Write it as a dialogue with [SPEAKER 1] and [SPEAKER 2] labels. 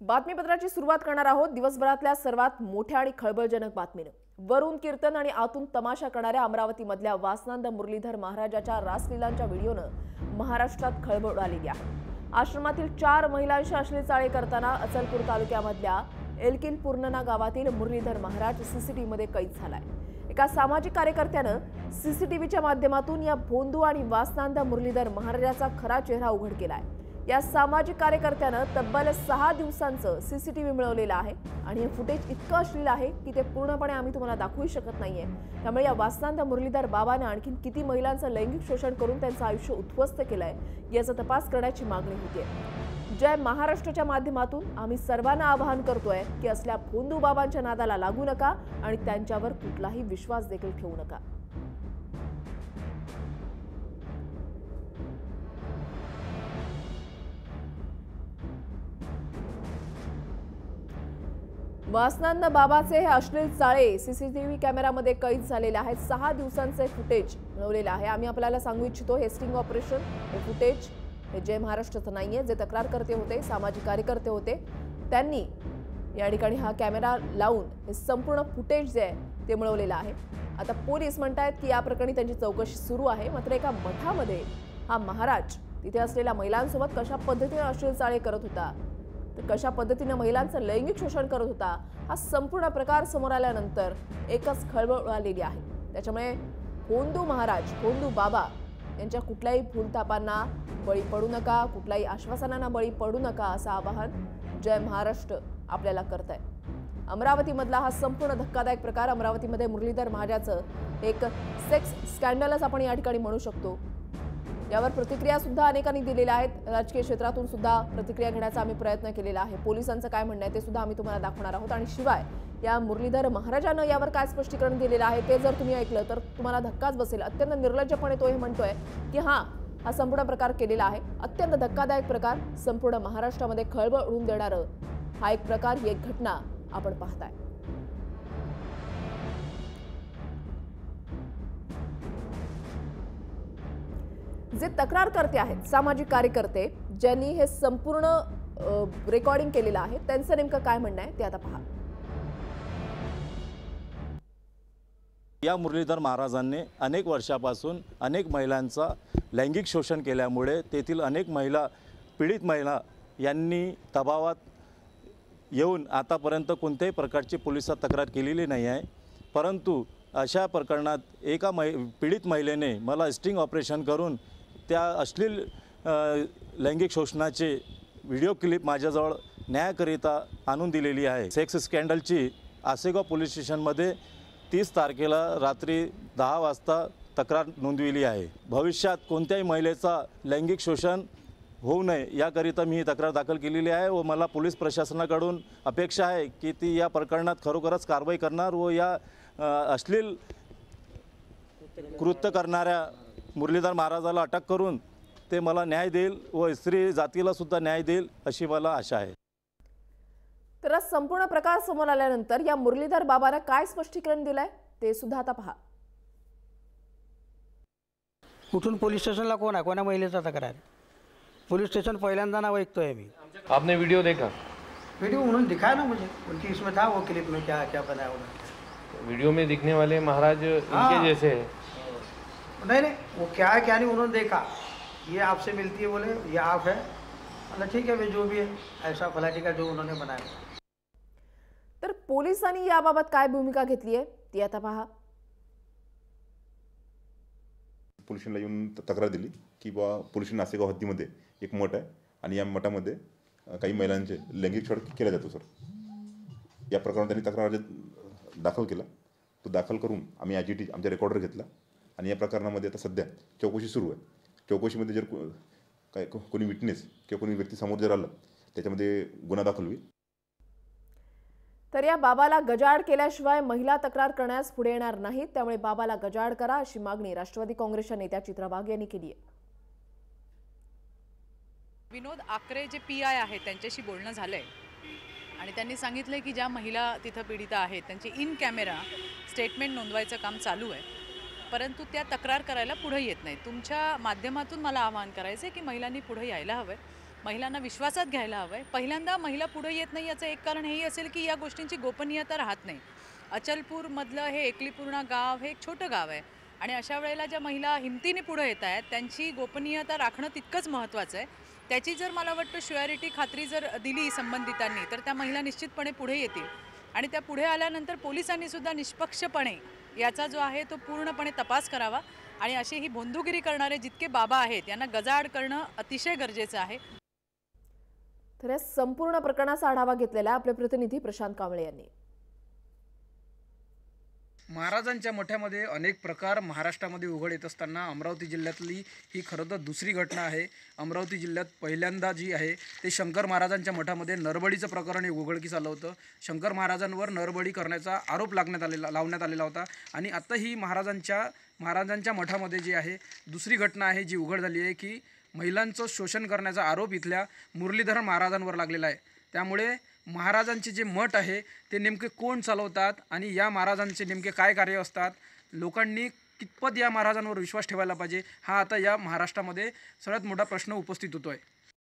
[SPEAKER 1] बातमीपत्राची सुरुवात करणार आहोत दिवसभरातल्या सर्वात मोठ्या आणि खळबळजनक बातमीने। वरून कीर्तन आणि आतून तमाशा करणाऱ्या अमरावतीमधल्या वासनांद मुरलीधर महाराजाच्या रासलीलांच्या व्हिडिओनं महाराष्ट्रात खळबळ उडालेली आहे। आश्रमातील 4 महिलांशी अश्लील चाळे करताना अचलपूर तालुक्यामधल्या एलकिन पूर्णना गावातील मुरलीधर महाराज सीसीटीव्हीमध्ये कैद झालाय। एका सामाजिक कार्यकर्त्यानं सीसीटीव्हीच्या माध्यमातून या भोंदू आणि वासनांद मुरलीधर महाराजाचा खरा चेहरा उघड केलाय। या सामाजिक कार्यकर्त्यानं तब्बल 6 दिवसांचं सीसीटीव्ही मिळवलेलं आहे आणि हे फुटेज इतकं अश्लील आहे की ते पूर्णपणे आम्ही तुम्हाला दाखवू शकत नाहीये। त्यामुळे या वासनांद मुरलीधर बाबांना आणखीन किती महिलांचं लैंगिक शोषण करून त्यांचं आयुष्य उद्ध्वस्त केलंय याचा तपास करण्याची मागणी होतीये। जय महाराष्ट्राच्या माध्यमातून आम्ही सर्वांना आवाहन करतोय की असल्या भोंदू बाबांच्या नादाला लागू नका आणि त्यांच्यावर कुठलाही विश्वास देखील ठेवू नका। वासनांद बाबाचे हे अश्लील चाळे सीसीटीव्ही कॅमेरामध्ये कैद झालेले आहेत। 6 दिवसांचे फुटेज मिळवलेले आहे। आम्ही आपल्याला सांगू इच्छितो हे स्टिंग ऑपरेशन हे फुटेज हे जय महाराष्ट्राचं नाहीये। जे तक्रारकर्ते होते सामाजिक कार्यकर्ते होते त्यांनी या ठिकाणी हा कॅमेरा लावून हे संपूर्ण फुटेज जे आहे ते मिळवलेलं आहे। आता पोलीस म्हणतात की या प्रकरणी त्यांची चौकशी सुरू आहे। मात्र एका मठामध्ये हा महाराज तिथे असलेल्या महिलांसोबत कशा पद्धतीने अश्लील चाळे करत होता, तर कशा पद्धतीने महिलांचं लैंगिक शोषण करत होता हा संपूर्ण प्रकार समोर आल्यानंतर एकच खळबळ उडालेली आहे। त्याच्यामुळे भोंदू महाराज भोंदू बाबा यांच्या कुठल्याही भूलथापांना बळी पडू नका, कुठल्याही आश्वासनांना बळी पडू नका असं आवाहन जय महाराष्ट्र आपल्याला करत आहे। अमरावतीमधला हा संपूर्ण धक्कादायक प्रकार, अमरावतीमध्ये मुरलीधर महाराजाचं एक सेक्स स्कॅन्डलच आपण या ठिकाणी म्हणू शकतो। यावर प्रतिक्रिया सुद्धा अनेकांनी दिलेल्या आहेत। राजकीय क्षेत्रातून सुद्धा प्रतिक्रिया घेण्याचा आम्ही प्रयत्न केलेला आहे। पोलिसांचं काय म्हणणं आहे ते सुद्धा आम्ही तुम्हाला दाखवणार आहोत आणि शिवाय या मुरलीधर महाराजांना यावर काय स्पष्टीकरण दिलेलं आहे ते जर तुम्ही ऐकलं तर तुम्हाला धक्काच बसेल। अत्यंत निर्लज्जपणे तो हे म्हणतोय की हा संपूर्ण प्रकार केलेला आहे। अत्यंत धक्कादायक प्रकार, संपूर्ण महाराष्ट्रामध्ये खळबळ उडवून देणारं हा एक प्रकार, ही एक घटना आपण पाहताय। जे तक्रारकर्ते आहेत सामाजिक कार्यकर्ते ज्यांनी हे संपूर्ण रेकॉर्डिंग केलेलं आहे त्यांचं नेमकं काय म्हणणं आहे ते आता पहा।
[SPEAKER 2] या मुरलीधर महाराजांनी अनेक वर्षापासून अनेक महिलांचा लैंगिक शोषण केल्यामुळे तेथील अनेक महिला पीडित महिला यांनी दबावात येऊन आतापर्यंत कोणत्याही प्रकारची पोलिसात तक्रार केलेली नाही आहे। परंतु अशा प्रकरणात एका पीडित महिलेने मला स्टिंग ऑपरेशन करून त्या अश्लील लैंगिक शोषणाचे व्हिडिओ क्लिप माझ्याजवळ न्यायाकरिता आणून दिलेली आहे। सेक्स स्कॅन्डलची आसेगाव पोलीस स्टेशनमध्ये 30 तारखेला रात्री 10 वाजता तक्रार नोंदविली आहे। भविष्यात कोणत्याही महिलेचा लैंगिक शोषण होऊ नये याकरिता मी ही तक्रार दाखल केलेली आहे व मला पोलीस प्रशासनाकडून अपेक्षा आहे की ती या प्रकरणात खरोखरच कारवाई करणार व या अश्लील कृत्य करणाऱ्या मुरलीधर महाराजाला अटक करून ते मला न्याय देईल व स्त्री जातीला सुद्धा न्याय देईल अशी मला आशा आहे।
[SPEAKER 1] तर संपूर्ण प्रकार समोर आल्यानंतर या मुरलीधर बाबांना काय स्पष्टीकरण दिलंय ते सुद्धा आता पहा।
[SPEAKER 3] कुठून पोलीस स्टेशनला कोण आहे, कोणा महिलेचा तक्रार? पुलिस स्टेशन पहिल्यांदा नाव ऐकतोय मी।
[SPEAKER 4] आपने वीडियो देखा?
[SPEAKER 3] वीडियो उन्होंने दिखाया ना मुझे, उनकी इसमें था वो क्लिप में क्या क्या बनाया उन्होंने।
[SPEAKER 4] वीडियो में दिखने वाले महाराज इनके जैसे है?
[SPEAKER 3] नहीं वो क्या है क्या नहीं उन्होंने देखा, ये आपसे मिलती है बोले ये आप है, मतलब ठीक है भाई जो भी है ऐसा फलाटी का जो उन्होंने बनाया।
[SPEAKER 1] तर पोलिसांनी याबाबत काय भूमिका घेतली आहे ती आता पहा।
[SPEAKER 5] पोलिसांना येऊन तक्रार दिली की बा पोलिस नासेगाव हद्दीमध्ये एक मठ आहे आणि या मठामध्ये काही महिलांचे लैंगिक छळ केला जातो सर। या प्रकरणात त्यांनी तक्रार दाखल केला। तो दाखल करून आम्ही आयजीटी आमचा रेकॉर्डर घेतला आणि या प्रकरणामध्ये आता सध्या चौकशी सुरू आहे। चौकशीमध्ये जर काय कोणी विटनेस किंवा कोणी व्यक्ती समोर जर आलं त्याच्यामध्ये गुन्हा दाखल होईल।
[SPEAKER 1] तर या बाबाला गजाआड केल्याशिवाय महिला तक्रार करण्यास पुढे येणार नाहीत, त्यामुळे बाबाला गजाआड करा अशी मागणी राष्ट्रवादी काँग्रेसच्या नेत्या चित्रा वाघ यांनी केली आहे।
[SPEAKER 6] विनोद आकरे जे पीआय आहेत त्यांच्याशी बोलणं झालंय आणि त्यांनी सांगितलंय की ज्या महिला तिथं पीडिता आहेत त्यांची इन कॅमेरा स्टेटमेंट नोंदवायचं काम चालू आहे, परंतु त्या तक्रार करायला पुढे येत नाही। तुमच्या माध्यमातून मला आवाहन करायचं आहे की महिलांनी पुढे यायला हवं। महिलांना विश्वासात घ्यायला हवं आहे. पहिल्यांदा महिला पुढे येत नाही याचं एक कारण हेही असेल की या गोष्टींची गोपनीयता राहत नाही. अचलपूरमधलं हे एकलीपूर्णा गाव हे एक छोटं गाव आहे आणि अशा वेळेला ज्या महिला हिमतीने पुढे येत आहेत त्यांची गोपनीयता राखणं तितकंच महत्त्वाचं आहे. त्याची जर मला वाटतं श्युअरिटी खात्री जर दिली संबंधितांनी तर त्या महिला निश्चितपणे पुढे येतील आणि त्या पुढे आल्यानंतर पोलिसांनी सुद्धा निष्पक्षपणे याचा जो आहे तो पूर्णपणे तपास करावा आणि अशी ही भोंदूगिरी करणारे जितके बाबा आहेत यांना गजाआड करणं अतिशय गरजेचं आहे.
[SPEAKER 1] तर या संपूर्ण प्रकरणाचा आढावा घेतलेला आहे आपले प्रतिनिधी प्रशांत कांबळे यांनी.
[SPEAKER 7] महाराजांच्या मठामध्ये अनेक प्रकार महाराष्ट्रामध्ये उघड येत असताना अमरावती जिल्ह्यातली ही खरं तर दुसरी घटना आहे. अमरावती जिल्ह्यात पहिल्यांदा जी आहे ते शंकर महाराजांच्या मठामध्ये नरबडीचं प्रकरण हे उघडकीस आलं होतं. शंकर महाराजांवर नरबडी करण्याचा आरोप लावण्यात आलेला होता आणि आता ही महाराजांच्या मठामध्ये जी आहे दुसरी घटना आहे जी उघड झाली आहे की महिलांचं शोषण करण्याचा आरोप इथल्या मुरलीधर महाराजांवर लागलेला आहे. त्यामुळे महाराजांचे जे मठ आहे ते नेमके कोण चालवतात आणि या महाराजांचे नेमके काय कार्य असतात, लोकांनी कितपत या महाराजांवर विश्वास ठेवायला पाहिजे, हा आता या महाराष्ट्रामध्ये सगळ्यात मोठा प्रश्न उपस्थित होतो आहे.